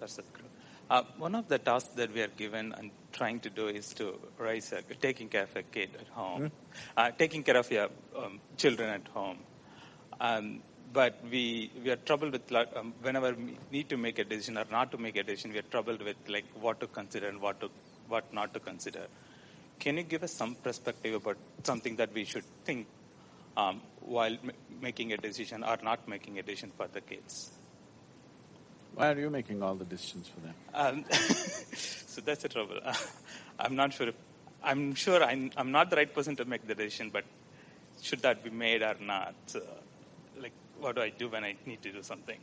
Namaskar, Sadhguru. One of the tasks that we are given and trying to do is to taking care of a kid at home, taking care of your children at home. But we are troubled with whenever we need to make a decision or not to make a decision, we are troubled with like what to consider and what not to consider. Can you give us some perspective about something that we should think while making a decision or not making a decision for the kids? Why are you making all the decisions for them? So that's the trouble. I'm not sure. I'm sure I'm not the right person to make the decision, but should that be made or not? Like, what do I do when I need to do something?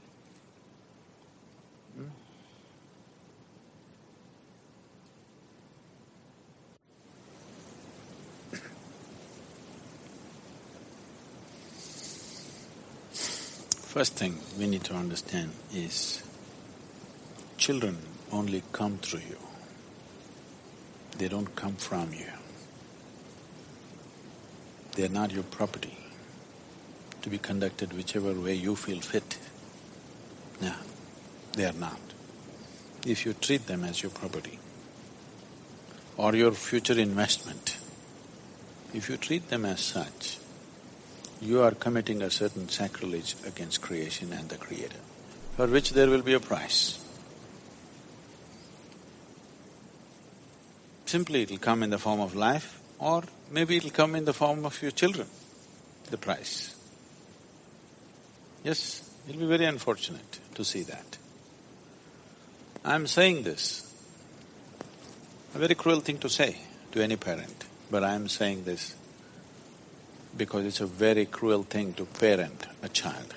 First thing we need to understand is children only come through you. They don't come from you. They are not your property to be conducted whichever way you feel fit. No, they are not. If you treat them as your property or your future investment, if you treat them as such, you are committing a certain sacrilege against creation and the Creator, for which there will be a price. Simply it'll come in the form of life, or maybe it'll come in the form of your children, the price. Yes, it'll be very unfortunate to see that. I'm saying this, a very cruel thing to say to any parent, but I'm saying this because it's a very cruel thing to parent a child.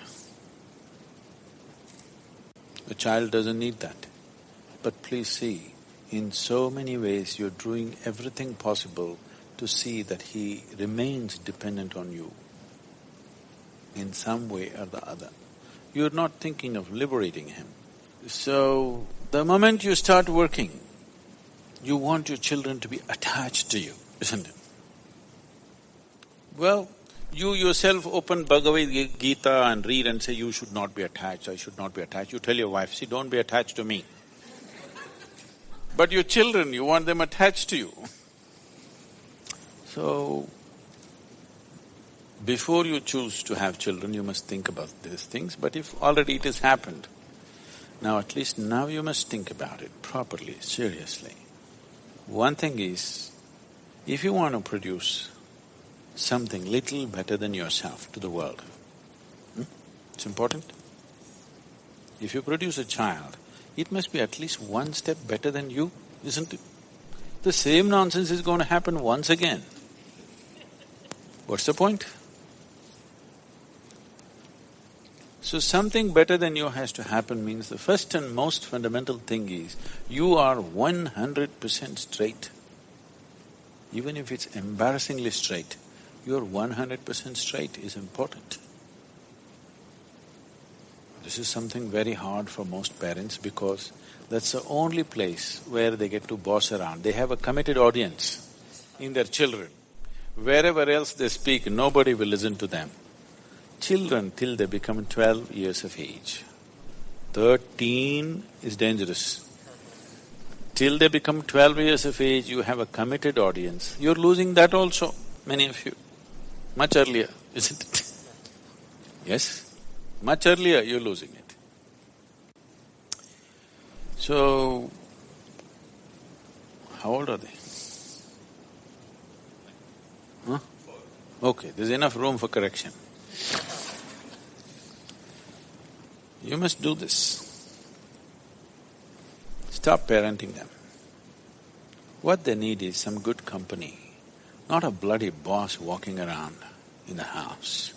A child doesn't need that. But please see, in so many ways you're doing everything possible to see that he remains dependent on you in some way or the other. You're not thinking of liberating him. So, the moment you start working, you want your children to be attached to you, isn't it? Well, you yourself open Bhagavad Gita and read and say, you should not be attached, I should not be attached. You tell your wife, see, don't be attached to me. But your children, you want them attached to you. So, before you choose to have children, you must think about these things, but if already it has happened, now at least now you must think about it properly, seriously. One thing is, if you want to produce something little better than yourself to the world, it's important. If you produce a child, it must be at least one step better than you, isn't it? The same nonsense is going to happen once again. What's the point? So something better than you has to happen means the first and most fundamental thing is, you are 100% straight. Even if it's embarrassingly straight, you're 100% straight is important. This is something very hard for most parents because that's the only place where they get to boss around. They have a committed audience in their children. Wherever else they speak, nobody will listen to them. Children till they become 12 years of age. 13 is dangerous. Till they become 12 years of age, you have a committed audience. You're losing that also, many of you. Much earlier, isn't it? Yes? Much earlier you're losing it. So, how old are they? Huh? Okay, there's enough room for correction. You must do this. Stop parenting them. What they need is some good company, not a bloody boss walking around in the house.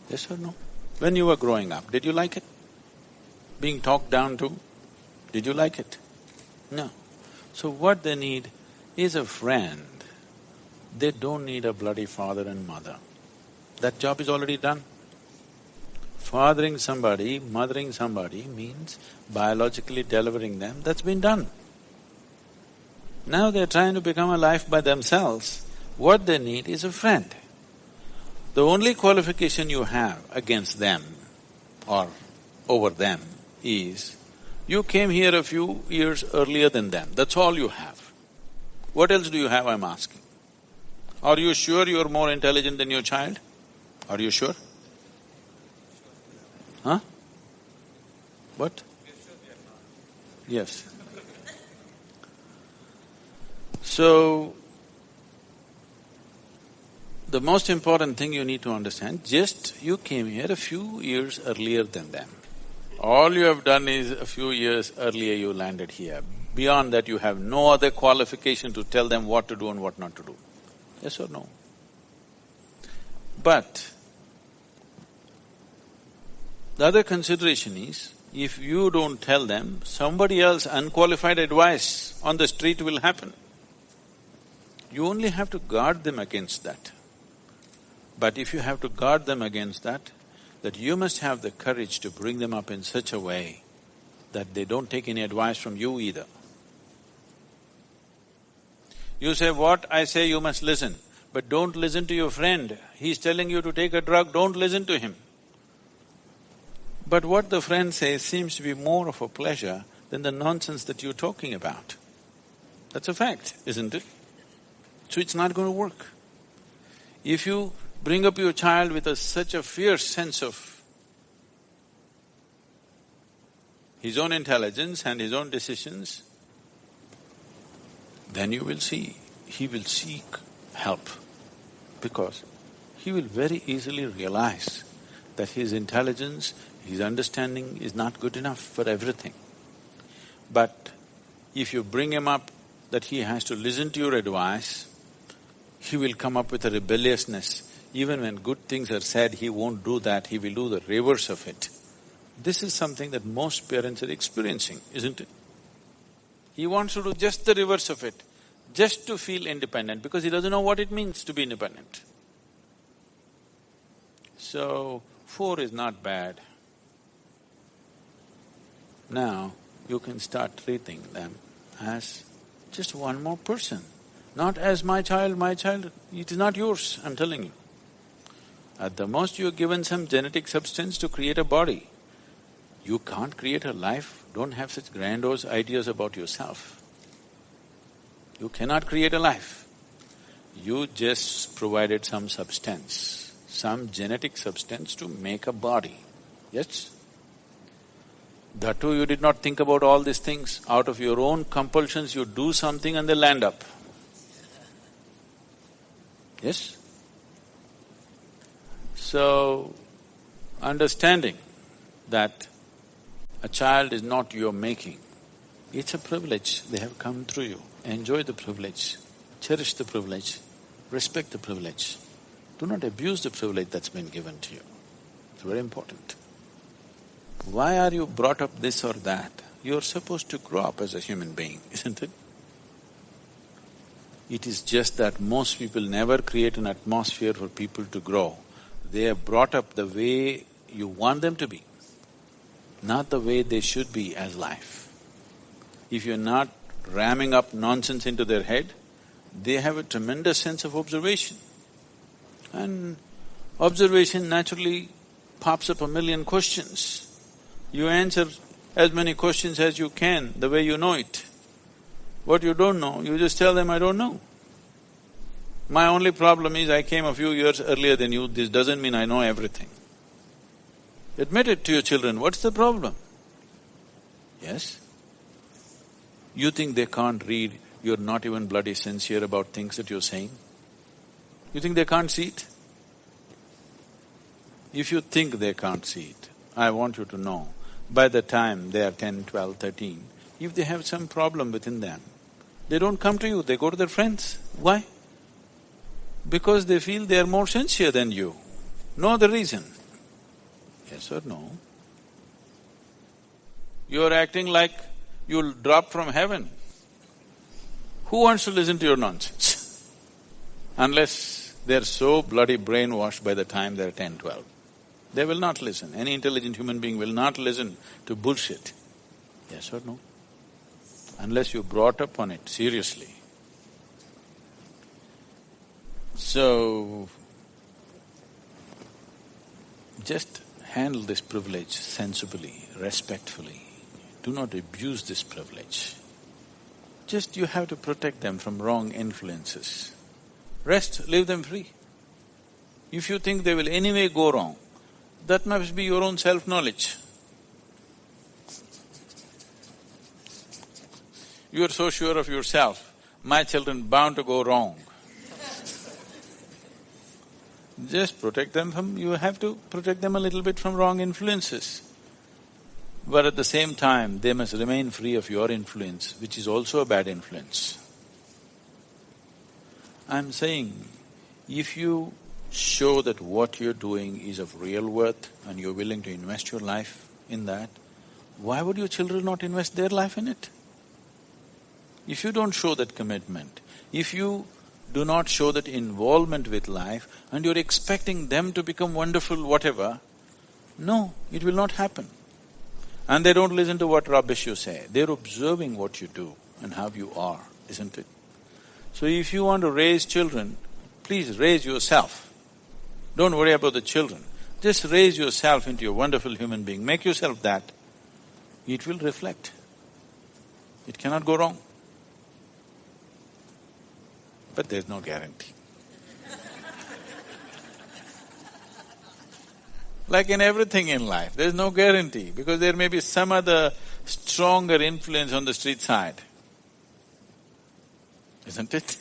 Yes or no? When you were growing up, did you like it? Being talked down to, did you like it? No. So what they need is a friend. They don't need a bloody father and mother. That job is already done. Fathering somebody, mothering somebody means biologically delivering them, that's been done. Now they're trying to become a life by themselves. What they need is a friend. The only qualification you have against them or over them is You came here a few years earlier than them, that's all you have. What else do you have, I'm asking? Are you sure you're more intelligent than your child? Are you sure? Huh? What? Yes. So, the most important thing you need to understand, just you came here a few years earlier than them. All you have done is a few years earlier you landed here. Beyond that, you have no other qualification to tell them what to do and what not to do. Yes or no? But the other consideration is, if you don't tell them, somebody else unqualified advice on the street will happen. You only have to guard them against that. But if you have to guard them against that you must have the courage to bring them up in such a way that they don't take any advice from you either. You say, what I say you must listen, but don't listen to your friend. He's telling you to take a drug, don't listen to him. But what the friend says seems to be more of a pleasure than the nonsense that you're talking about. That's a fact, isn't it? So it's not going to work. If you bring up your child with such a fierce sense of his own intelligence and his own decisions, then you will see, he will seek help, because he will very easily realize that his intelligence, his understanding is not good enough for everything. But if you bring him up that he has to listen to your advice, he will come up with a rebelliousness. Even when good things are said, he won't do that, he will do the reverse of it. This is something that most parents are experiencing, isn't it? He wants to do just the reverse of it, just to feel independent, because he doesn't know what it means to be independent. So, 4 is not bad. Now, you can start treating them as just one more person. Not as my child, it is not yours, I'm telling you. At the most, you're given some genetic substance to create a body. You can't create a life, don't have such grandiose ideas about yourself. You cannot create a life. You just provided some substance, some genetic substance to make a body, yes? That too, you did not think about all these things. Out of your own compulsions, you do something and they land up. Yes? So, understanding that a child is not your making, it's a privilege, they have come through you. Enjoy the privilege, cherish the privilege, respect the privilege. Do not abuse the privilege that's been given to you. It's very important. Why are you brought up this or that? You're supposed to grow up as a human being, isn't it? It is just that most people never create an atmosphere for people to grow. They are brought up the way you want them to be, not the way they should be as life. If you're not ramming up nonsense into their head, they have a tremendous sense of observation. And observation naturally pops up a million questions. You answer as many questions as you can, the way you know it. What you don't know, you just tell them, I don't know. My only problem is I came a few years earlier than you, this doesn't mean I know everything. Admit it to your children, what's the problem? Yes? You think they can't read, you're not even bloody sincere about things that you're saying? You think they can't see it? If you think they can't see it, I want you to know, by the time they are 10, 12, 13, if they have some problem within them, they don't come to you, they go to their friends. Why? Because they feel they are more sincere than you. No other reason. Yes or no? You're acting like you'll drop from heaven. Who wants to listen to your nonsense? Unless they're so bloody brainwashed by the time they're 10, 12. They will not listen. Any intelligent human being will not listen to bullshit. Yes or no? Unless you're brought up on it seriously. So, just handle this privilege sensibly, respectfully. do not abuse this privilege. Just you have to protect them from wrong influences. Rest, leave them free. If you think they will anyway go wrong, that must be your own self-knowledge. You are so sure of yourself, my children bound to go wrong. Just protect them from… you have to protect them a little bit from wrong influences. But at the same time, they must remain free of your influence, which is also a bad influence. I'm saying, if you show that what you're doing is of real worth and you're willing to invest your life in that, why would your children not invest their life in it? If you don't show that commitment, if you do not show that involvement with life and you're expecting them to become wonderful whatever, no, it will not happen. And they don't listen to what rubbish you say, they're observing what you do and how you are, isn't it? So if you want to raise children, please raise yourself. Don't worry about the children, just raise yourself into a wonderful human being, make yourself that. It will reflect. It cannot go wrong. But there's no guarantee. Like in everything in life, there's no guarantee because there may be some other stronger influence on the street side, isn't it?